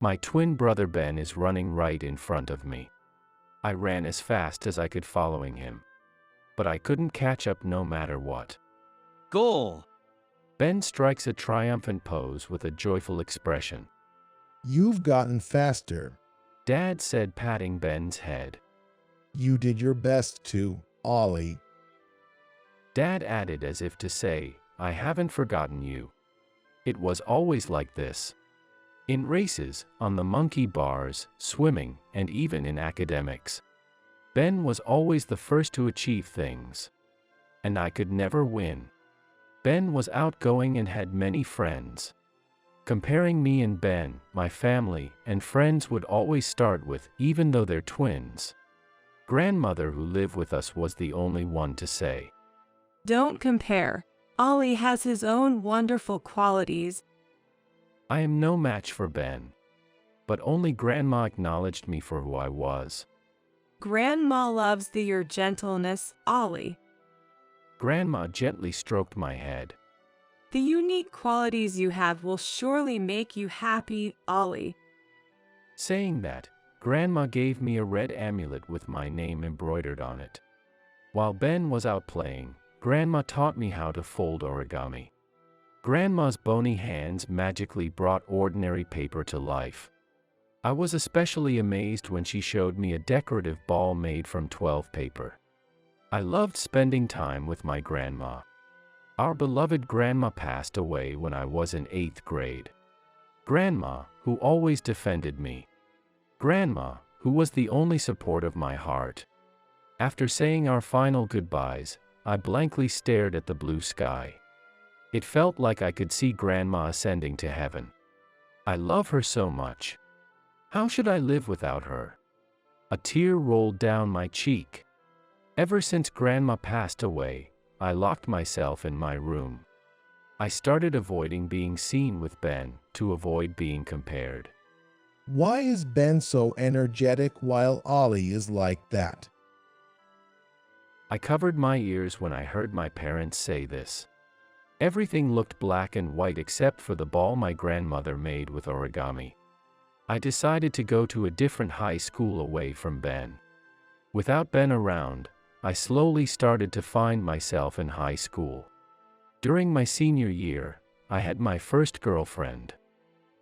My twin brother Ben is running right in front of me. I ran as fast as I could following him. But I couldn't catch up no matter what. Goal! Ben strikes a triumphant pose with a joyful expression. You've gotten faster. Dad said, patting Ben's head. You did your best too, Ollie. Dad added as if to say, I haven't forgotten you. It was always like this. In races, on the monkey bars, swimming, and even in academics. Ben was always the first to achieve things. And I could never win. Ben was outgoing and had many friends. Comparing me and Ben, my family and friends would always start with, even though they're twins. Grandmother who lived with us was the only one to say, Don't compare. Ollie has his own wonderful qualities. I am no match for Ben. But only Grandma acknowledged me for who I was. Grandma loves your gentleness, Ollie. Grandma gently stroked my head. The unique qualities you have will surely make you happy, Ollie. Saying that, Grandma gave me a red amulet with my name embroidered on it. While Ben was out playing, Grandma taught me how to fold origami. Grandma's bony hands magically brought ordinary paper to life. I was especially amazed when she showed me a decorative ball made from 12 paper. I loved spending time with my grandma. Our beloved grandma passed away when I was in 8th grade. Grandma, who always defended me. Grandma, who was the only support of my heart. After saying our final goodbyes, I blankly stared at the blue sky. It felt like I could see Grandma ascending to heaven. I love her so much. How should I live without her? A tear rolled down my cheek. Ever since Grandma passed away, I locked myself in my room. I started avoiding being seen with Ben to avoid being compared. Why is Ben so energetic while Ollie is like that? I covered my ears when I heard my parents say this. Everything looked black and white except for the ball my grandmother made with origami. I decided to go to a different high school away from Ben. Without Ben around, I slowly started to find myself in high school. During my senior year, I had my first girlfriend.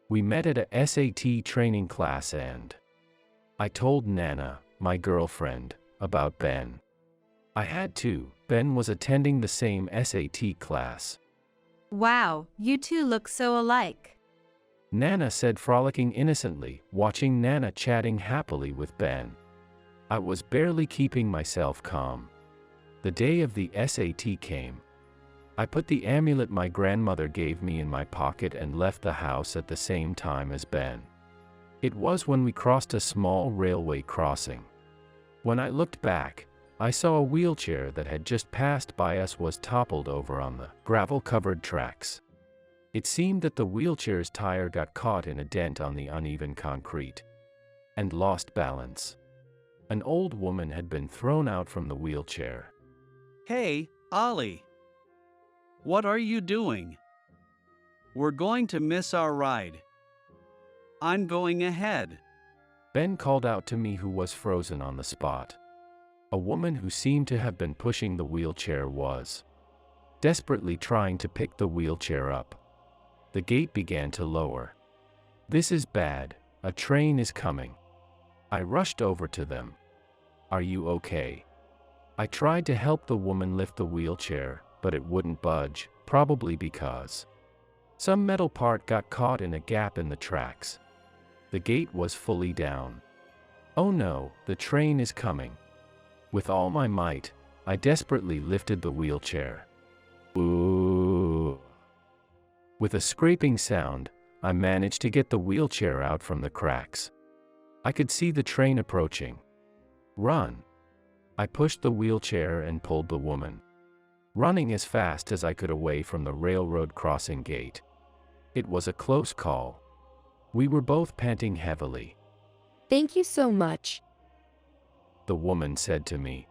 We met at a SAT training class and I told Nana, my girlfriend, about Ben. I had to. Ben was attending the same SAT class. Wow, you two look so alike. Nana said, frolicking innocently, watching Nana chatting happily with Ben. I was barely keeping myself calm. The day of the SAT came. I put the amulet my grandmother gave me in my pocket and left the house at the same time as Ben. It was when we crossed a small railway crossing. When I looked back, I saw a wheelchair that had just passed by us was toppled over on the gravel-covered tracks. It seemed that the wheelchair's tire got caught in a dent on the uneven concrete and lost balance. An old woman had been thrown out from the wheelchair. Hey, Ollie. What are you doing? We're going to miss our ride. I'm going ahead. Ben called out to me, who was frozen on the spot. A woman who seemed to have been pushing the wheelchair was desperately trying to pick the wheelchair up. The gate began to lower. This is bad, a train is coming. I rushed over to them. Are you okay? I tried to help the woman lift the wheelchair, but it wouldn't budge, probably because some metal part got caught in a gap in the tracks. The gate was fully down. Oh no, the train is coming. With all my might, I desperately lifted the wheelchair. Ooh. With a scraping sound, I managed to get the wheelchair out from the cracks. I could see the train approaching. Run! I pushed the wheelchair and pulled the woman, running as fast as I could away from the railroad crossing gate. It was a close call. We were both panting heavily. Thank you so much, the woman said to me.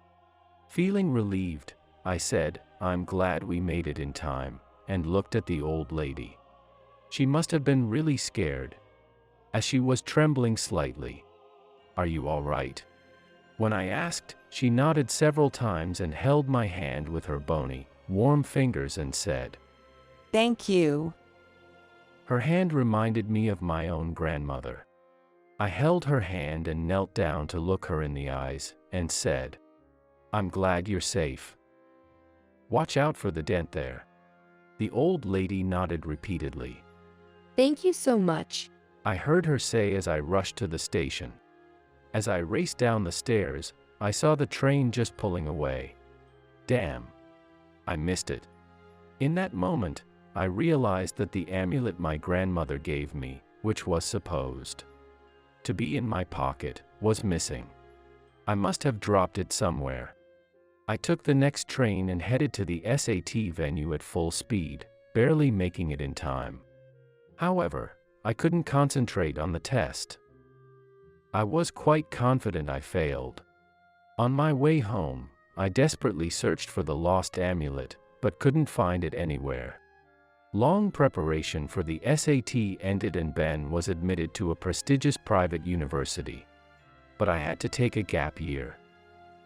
Feeling relieved, I said, I'm glad we made it in time, and looked at the old lady. She must have been really scared. as she was trembling slightly. "Are you all right?" When I asked, she nodded several times and held my hand with her bony, warm fingers and said, Thank you. Her hand reminded me of my own grandmother. I held her hand and knelt down to look her in the eyes, and said, "I'm glad you're safe. Watch out for the dent there." The old lady nodded repeatedly. Thank you so much. I heard her say as I rushed to the station. As I raced down the stairs, I saw the train just pulling away. Damn! I missed it. In that moment, I realized that the amulet my grandmother gave me, which was supposed to be in my pocket, was missing. I must have dropped it somewhere. I took the next train and headed to the SAT venue at full speed, barely making it in time. However, I couldn't concentrate on the test. I was quite confident I failed. On my way home, I desperately searched for the lost amulet, but couldn't find it anywhere. Long preparation for the SAT ended and Ben was admitted to a prestigious private university. But I had to take a gap year.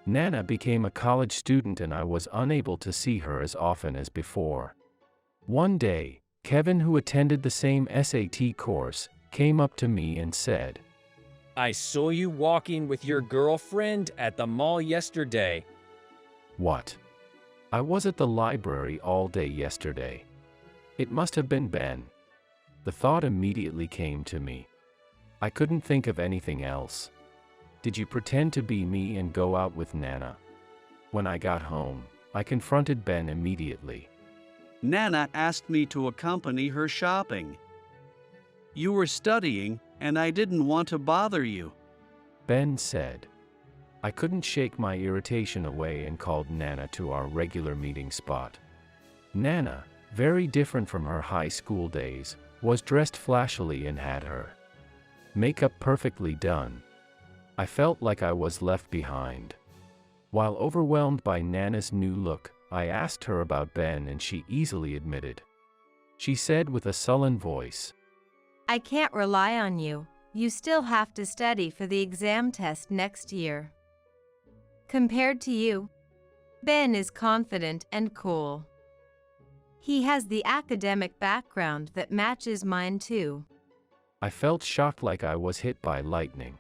Nana became a college student and I was unable to see her as often as before. One day, Kevin, who attended the same SAT course, came up to me and said, "I saw you walking with your girlfriend at the mall yesterday." "What?" "I was at the library all day yesterday. It must have been Ben." The thought immediately came to me. I couldn't think of anything else. Did you pretend to be me and go out with Nana? When I got home, I confronted Ben immediately. Nana asked me to accompany her shopping. You were studying, and I didn't want to bother you. Ben said. I couldn't shake my irritation away and called Nana to our regular meeting spot. Nana, very different from her high school days, was dressed flashily and had her makeup perfectly done. I felt like I was left behind. While overwhelmed by Nana's new look, I asked her about Ben and she easily admitted. She said with a sullen voice, "I can't rely on you. You still have to study for the exam test next year. Compared to you, Ben is confident and cool. He has the academic background that matches mine too." I felt shocked like I was hit by lightning.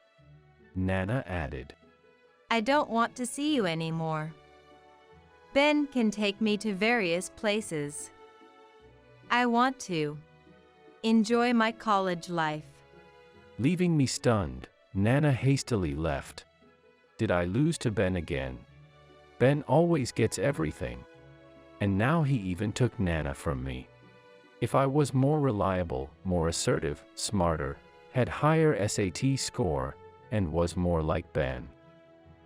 Nana added, "I don't want to see you anymore. Ben can take me to various places. I want to enjoy my college life." Leaving me stunned, Nana hastily left. Did I lose to Ben again? Ben always gets everything. And now he even took Nana from me. If I was more reliable, more assertive, smarter, had higher SAT score, and was more like Ben.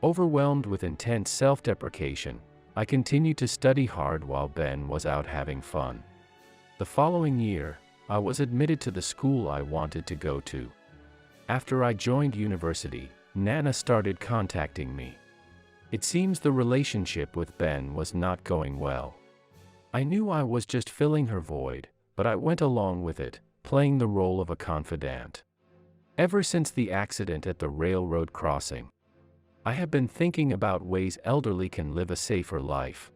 Overwhelmed with intense self-deprecation, I continued to study hard while Ben was out having fun. The following year, I was admitted to the school I wanted to go to. After I joined university, Nana started contacting me. It seems the relationship with Ben was not going well. I knew I was just filling her void, but I went along with it, playing the role of a confidant. Ever since the accident at the railroad crossing, I have been thinking about ways elderly can live a safer life.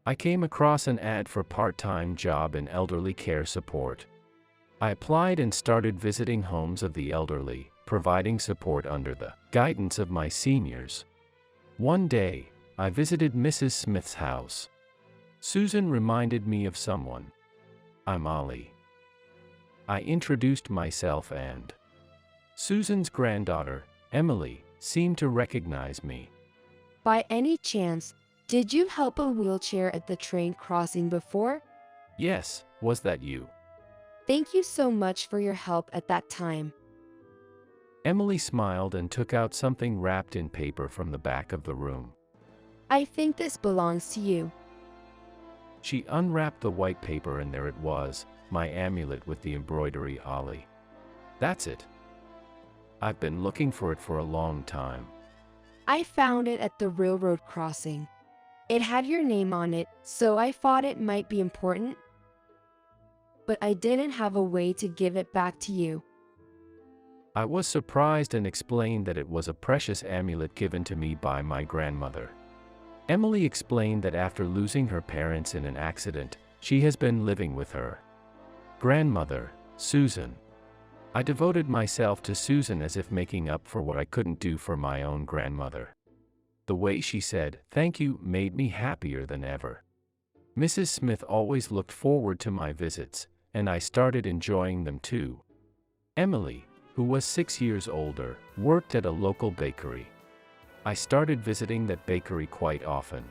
I came across an ad for part-time job in elderly care support. I applied and started visiting homes of the elderly, providing support under the guidance of my seniors. One day, I visited Mrs. Smith's house. Susan reminded me of someone. "I'm Ollie." I introduced myself and Susan's granddaughter, Emily, seemed to recognize me. By any chance, did you help a wheelchair at the train crossing before? "Yes, was that you?" Thank you so much for your help at that time. Emily smiled and took out something wrapped in paper from the back of the room. I think this belongs to you. She unwrapped the white paper and there it was, my amulet with the embroidery Ollie. "That's it. I've been looking for it for a long time." I found it at the railroad crossing. It had your name on it, so I thought it might be important. But I didn't have a way to give it back to you. I was surprised and explained that it was a precious amulet given to me by my grandmother. Emily explained that after losing her parents in an accident, she has been living with her grandmother, Susan. I devoted myself to Susan as if making up for what I couldn't do for my own grandmother. The way she said, "Thank you," made me happier than ever. Mrs. Smith always looked forward to my visits, and I started enjoying them too. Emily, who was 6 years older, worked at a local bakery. I started visiting that bakery quite often.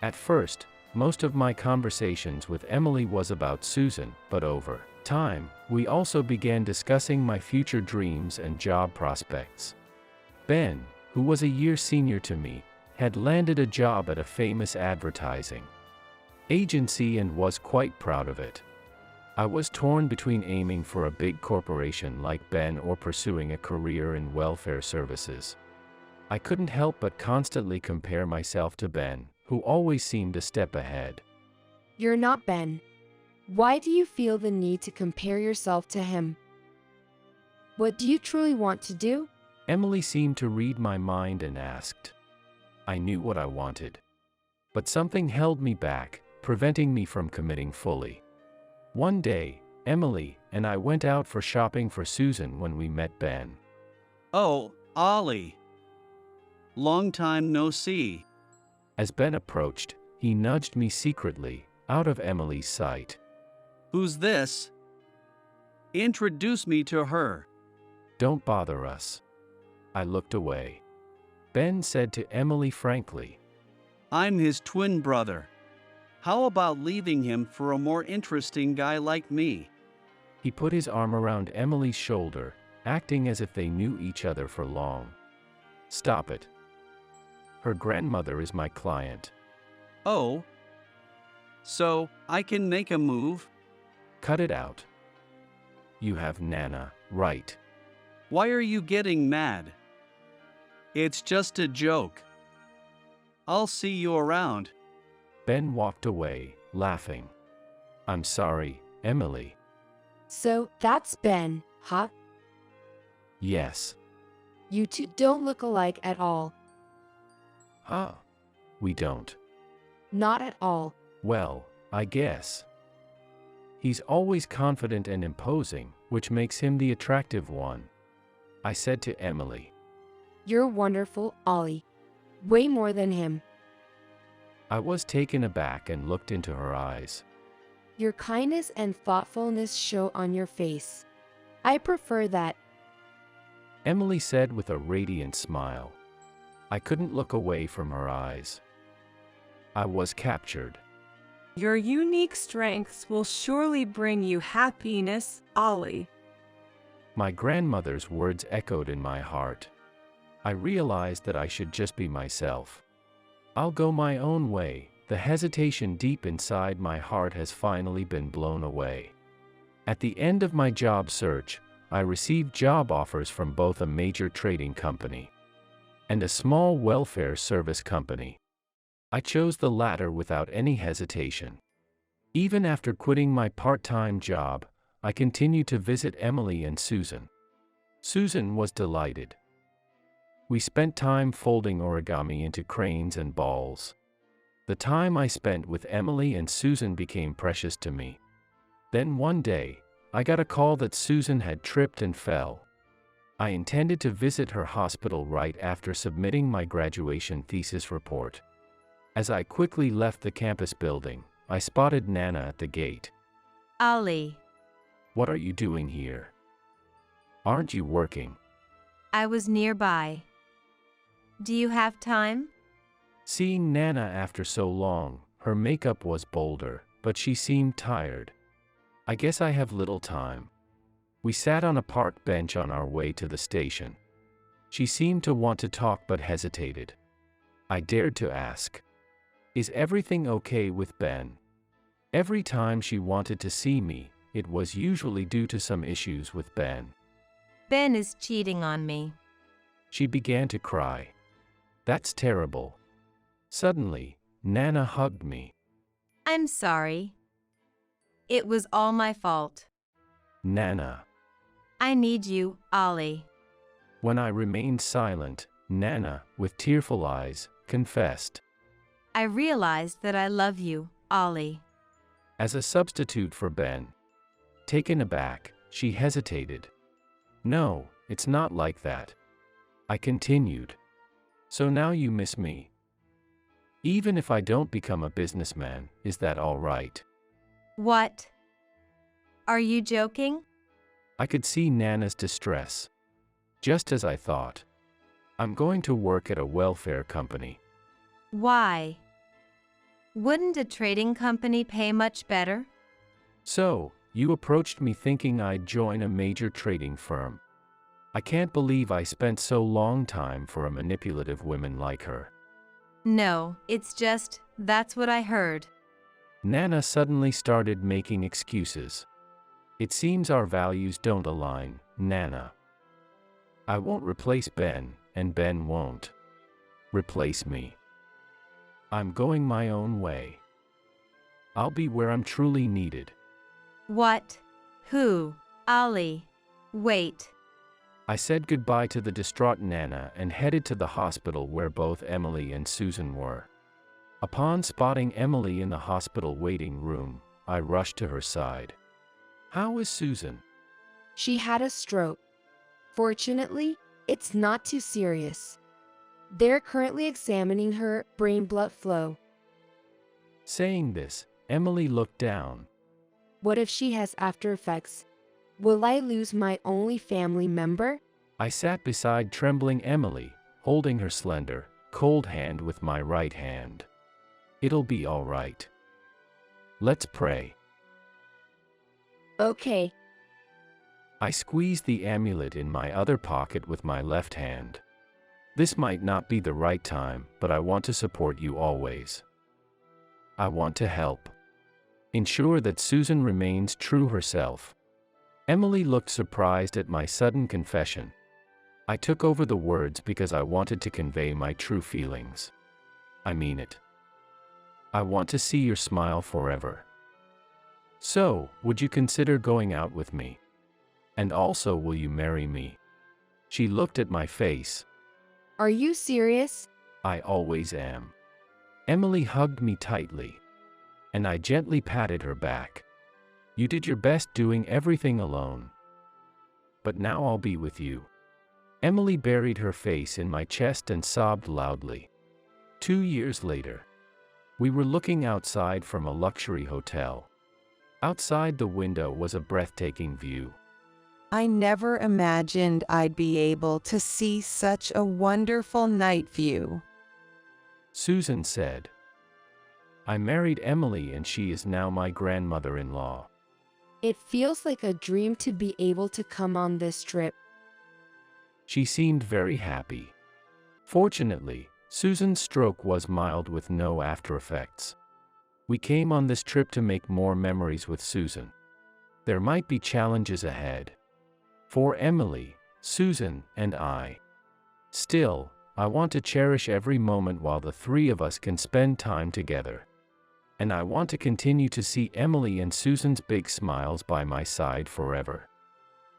At first, most of my conversations with Emily was about Susan, but over time, we also began discussing my future dreams and job prospects. Ben, who was a year senior to me, had landed a job at a famous advertising agency and was quite proud of it. I was torn between aiming for a big corporation like Ben or pursuing a career in welfare services. I couldn't help but constantly compare myself to Ben, who always seemed a step ahead. You're not Ben. Why do you feel the need to compare yourself to him? What do you truly want to do? Emily seemed to read my mind and asked. I knew what I wanted. But something held me back, preventing me from committing fully. One day, Emily and I went out for shopping for Susan when we met Ben. Oh, Ollie. Long time no see. As Ben approached, he nudged me secretly, out of Emily's sight. Who's this? Introduce me to her. Don't bother us. I looked away. Ben said to Emily frankly, I'm his twin brother. How about leaving him for a more interesting guy like me? He put his arm around Emily's shoulder, acting as if they knew each other for long. Stop it. Her grandmother is my client. Oh. So, I can make a move? Cut it out. You have Nana, right? Why are you getting mad? It's just a joke. I'll see you around. Ben walked away, laughing. I'm sorry, Emily. So, that's Ben, huh? Yes. You two don't look alike at all. Huh? We don't. Not at all. Well, I guess. He's always confident and imposing, which makes him the attractive one. I said to Emily. You're wonderful, Ollie. Way more than him. I was taken aback and looked into her eyes. Your kindness and thoughtfulness show on your face. I prefer that. Emily said with a radiant smile. I couldn't look away from her eyes. I was captured. Your unique strengths will surely bring you happiness, Ollie. My grandmother's words echoed in my heart. I realized that I should just be myself. I'll go my own way. The hesitation deep inside my heart has finally been blown away. At the end of my job search, I received job offers from both a major trading company and a small welfare service company. I chose the latter without any hesitation. Even after quitting my part-time job, I continued to visit Emily and Susan. Susan was delighted. We spent time folding origami into cranes and balls. The time I spent with Emily and Susan became precious to me. Then one day, I got a call that Susan had tripped and fell. I intended to visit her hospital right after submitting my graduation thesis report. As I quickly left the campus building, I spotted Nana at the gate. Ollie, What are you doing here? Aren't you working? I was nearby. Do you have time? Seeing Nana after so long, her makeup was bolder, but she seemed tired. I guess I have little time. We sat on a park bench on our way to the station. She seemed to want to talk but hesitated. I dared to ask, "Is everything okay with Ben?" Every time she wanted to see me, it was usually due to some issues with Ben. Ben is cheating on me. She began to cry. That's terrible. Suddenly, Nana hugged me. I'm sorry. It was all my fault. Nana. I need you, Ollie. When I remained silent, Nana, with tearful eyes, confessed. I realized that I love you, Ollie. As a substitute for Ben. Taken aback, she hesitated. No, it's not like that. I continued. So now you miss me. Even if I don't become a businessman, is that all right? What? Are you joking? I could see Nana's distress. Just as I thought. I'm going to work at a welfare company. Why? Wouldn't a trading company pay much better? So, you approached me thinking I'd join a major trading firm. I can't believe I spent so long time for a manipulative woman like her. No, it's just, that's what I heard. Nana suddenly started making excuses. It seems our values don't align, Nana. I won't replace Ben, and Ben won't replace me. I'm going my own way. I'll be where I'm truly needed. What? Who? Ollie. Wait. I said goodbye to the distraught Nana and headed to the hospital where both Emily and Susan were. Upon spotting Emily in the hospital waiting room, I rushed to her side. How is Susan? She had a stroke. Fortunately, it's not too serious. They're currently examining her brain blood flow. Saying this, Emily looked down. What if she has after effects? Will I lose my only family member? I sat beside trembling Emily, holding her slender, cold hand with my right hand. It'll be all right. Let's pray. Okay. I squeezed the amulet in my other pocket with my left hand. This might not be the right time, but I want to support you always. I want to help. Ensure that Susan remains true herself. Emily looked surprised at my sudden confession. I took over the words because I wanted to convey my true feelings. I mean it. I want to see your smile forever. So, would you consider going out with me? And also, will you marry me? She looked at my face. Are you serious? I always am. Emily hugged me tightly. And I gently patted her back. You did your best doing everything alone. But now I'll be with you. Emily buried her face in my chest and sobbed loudly. 2 years later. We were looking outside from a luxury hotel. Outside the window was a breathtaking view. I never imagined I'd be able to see such a wonderful night view. Susan said. I married Emily and she is now my grandmother-in-law. It feels like a dream to be able to come on this trip. She seemed very happy. Fortunately, Susan's stroke was mild with no after effects. We came on this trip to make more memories with Susan. There might be challenges ahead. For Emily, Susan, and I. Still, I want to cherish every moment while the three of us can spend time together. And I want to continue to see Emily and Susan's big smiles by my side forever.